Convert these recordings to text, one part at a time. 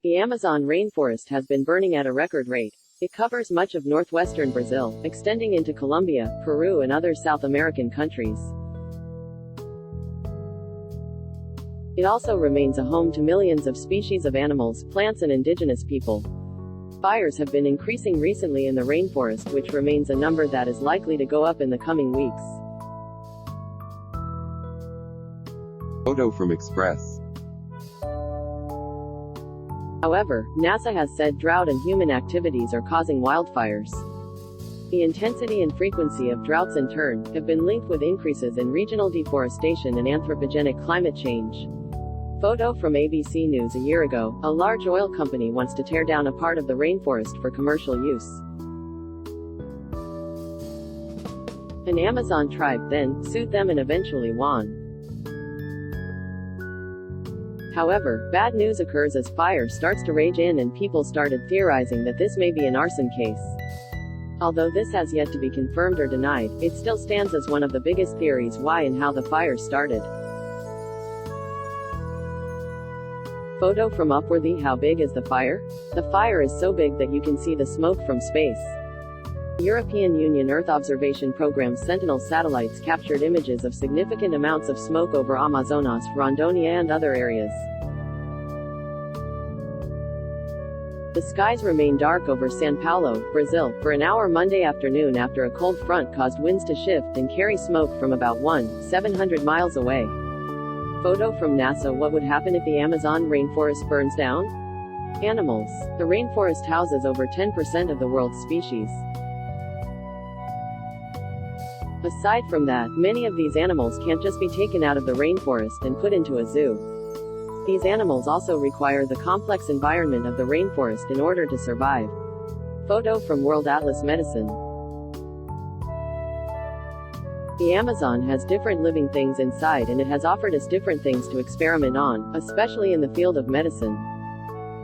The Amazon rainforest has been burning at a record rate. It covers much of northwestern Brazil, extending into Colombia, Peru and other South American countries. It also remains a home to millions of species of animals, plants and indigenous people. Fires have been increasing recently in the rainforest, which remains a number that is likely to go up in the coming weeks. Photo from Express. However, NASA has said drought and human activities are causing wildfires. The intensity and frequency of droughts in turn have been linked with increases in regional deforestation and anthropogenic climate change. Photo from ABC News. A year ago, a large oil company wants to tear down a part of the rainforest for commercial use. An Amazon tribe then sued them and eventually won. However, bad news occurs as fire starts to rage in and people started theorizing that this may be an arson case. Although this has yet to be confirmed or denied, it still stands as one of the biggest theories why and how the fires started. Photo from Upworthy. How big is the fire? The fire is so big that you can see the smoke from space. European Union Earth Observation Program's Sentinel satellites captured images of significant amounts of smoke over Amazonas, Rondônia and other areas. The skies remain dark over São Paulo, Brazil, for an hour Monday afternoon after a cold front caused winds to shift and carry smoke from about 700 miles away. Photo from NASA. What would happen if the Amazon rainforest burns down? Animals. The rainforest houses over 10% of the world's species. Aside from that, many of these animals can't just be taken out of the rainforest and put into a zoo. These animals also require the complex environment of the rainforest in order to survive. Photo from World Atlas Medicine. The Amazon has different living things inside and it has offered us different things to experiment on, especially in the field of medicine.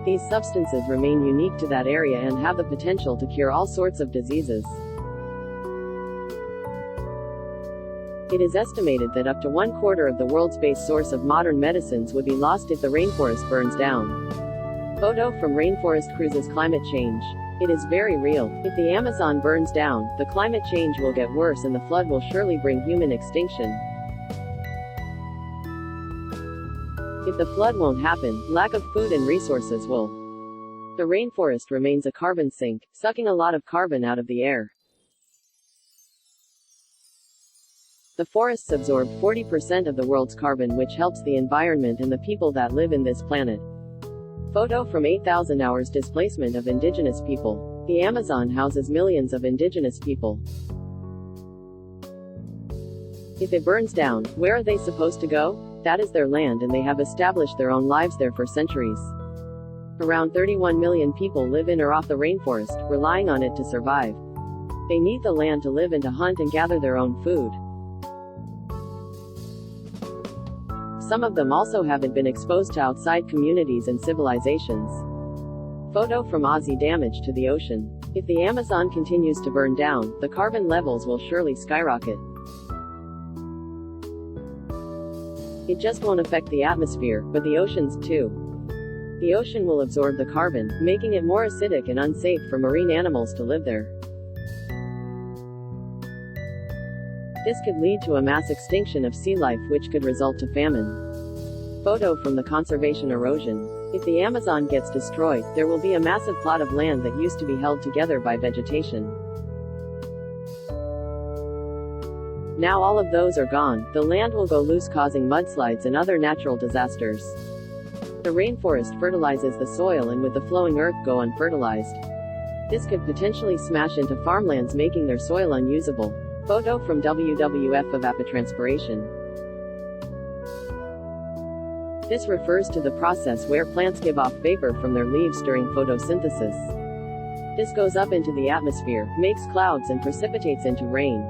These substances remain unique to that area and have the potential to cure all sorts of diseases. It is estimated that up to 1/4 of the world's base source of modern medicines would be lost if the rainforest burns down. Photo from Rainforest Cruises. Climate change. It is very real. If the Amazon burns down, the climate change will get worse and the flood will surely bring human extinction. If the flood won't happen, lack of food and resources will. The rainforest remains a carbon sink, sucking a lot of carbon out of the air. The forests absorb 40% of the world's carbon, which helps the environment and the people that live in this planet. Photo from 8,000 hours. Displacement of indigenous people. The Amazon houses millions of indigenous people. If it burns down, where are they supposed to go? That is their land and they have established their own lives there for centuries. Around 31 million people live in or off the rainforest, relying on it to survive. They need the land to live and to hunt and gather their own food. Some of them also haven't been exposed to outside communities and civilizations. Photo from Aussie. Damage to the ocean. If the Amazon continues to burn down, the carbon levels will surely skyrocket. It just won't affect the atmosphere, but the oceans too. The ocean will absorb the carbon, making it more acidic and unsafe for marine animals to live there. This could lead to a mass extinction of sea life, which could result to famine. Photo from the Conservation Erosion. If the Amazon gets destroyed, there will be a massive plot of land that used to be held together by vegetation. Now all of those are gone, the land will go loose, causing mudslides and other natural disasters. The rainforest fertilizes the soil and with the flowing earth go unfertilized. This could potentially smash into farmlands, making their soil unusable. Photo from WWF. Evapotranspiration. This refers to the process where plants give off vapor from their leaves during photosynthesis. This goes up into the atmosphere, makes clouds and precipitates into rain.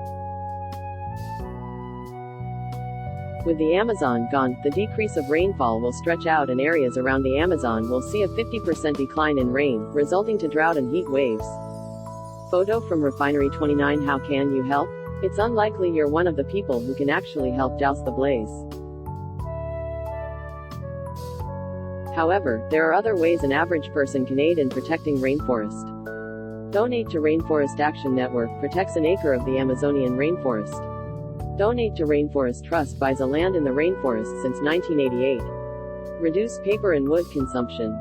With the Amazon gone, the decrease of rainfall will stretch out and areas around the Amazon will see a 50% decline in rain, resulting to drought and heat waves. Photo from Refinery 29. How can you help? It's unlikely you're one of the people who can actually help douse the blaze. However, there are other ways an average person can aid in protecting rainforest. Donate to Rainforest Action Network protects an acre of the Amazonian rainforest. Donate to Rainforest Trust buys a land in the rainforest since 1988. Reduce paper and wood consumption.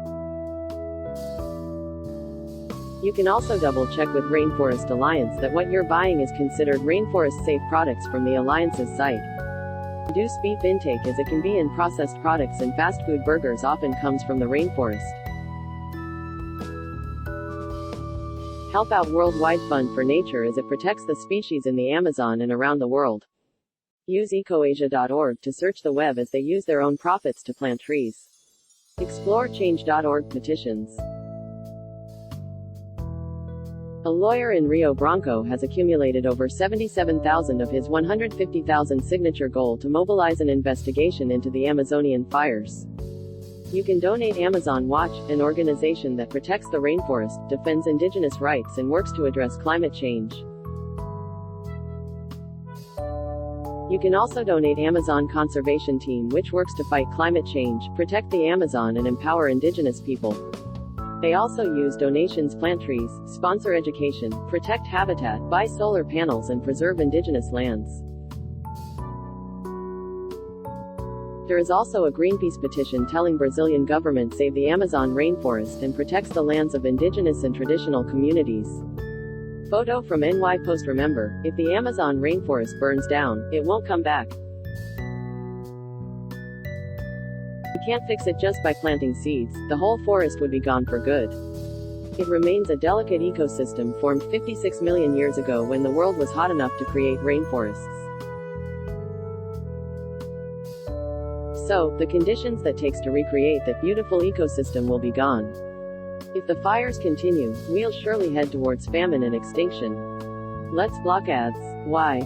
You can also double-check with Rainforest Alliance that what you're buying is considered rainforest-safe products from the Alliance's site. Reduce beef intake as it can be in processed products and fast food burgers often comes from the rainforest. Help out Worldwide Fund for Nature as it protects the species in the Amazon and around the world. Use ecoasia.org to search the web as they use their own profits to plant trees. Explore change.org petitions. A lawyer in Rio Branco has accumulated over 77,000 of his 150,000 signature goal to mobilize an investigation into the Amazonian fires. You can donate Amazon Watch, an organization that protects the rainforest, defends indigenous rights and works to address climate change. You can also donate Amazon Conservation Team, which works to fight climate change, protect the Amazon and empower indigenous people. They also use donations, plant trees, sponsor education, protect habitat, buy solar panels and preserve indigenous lands. There is also a Greenpeace petition telling Brazilian government save the Amazon rainforest and protects the lands of indigenous and traditional communities. Photo from NY Post. Remember, if the Amazon rainforest burns down, it won't come back. You can't fix it just by planting seeds, the whole forest would be gone for good. It remains a delicate ecosystem formed 56 million years ago when the world was hot enough to create rainforests. So, the conditions that takes to recreate that beautiful ecosystem will be gone. If the fires continue, we'll surely head towards famine and extinction. Let's block ads. Why?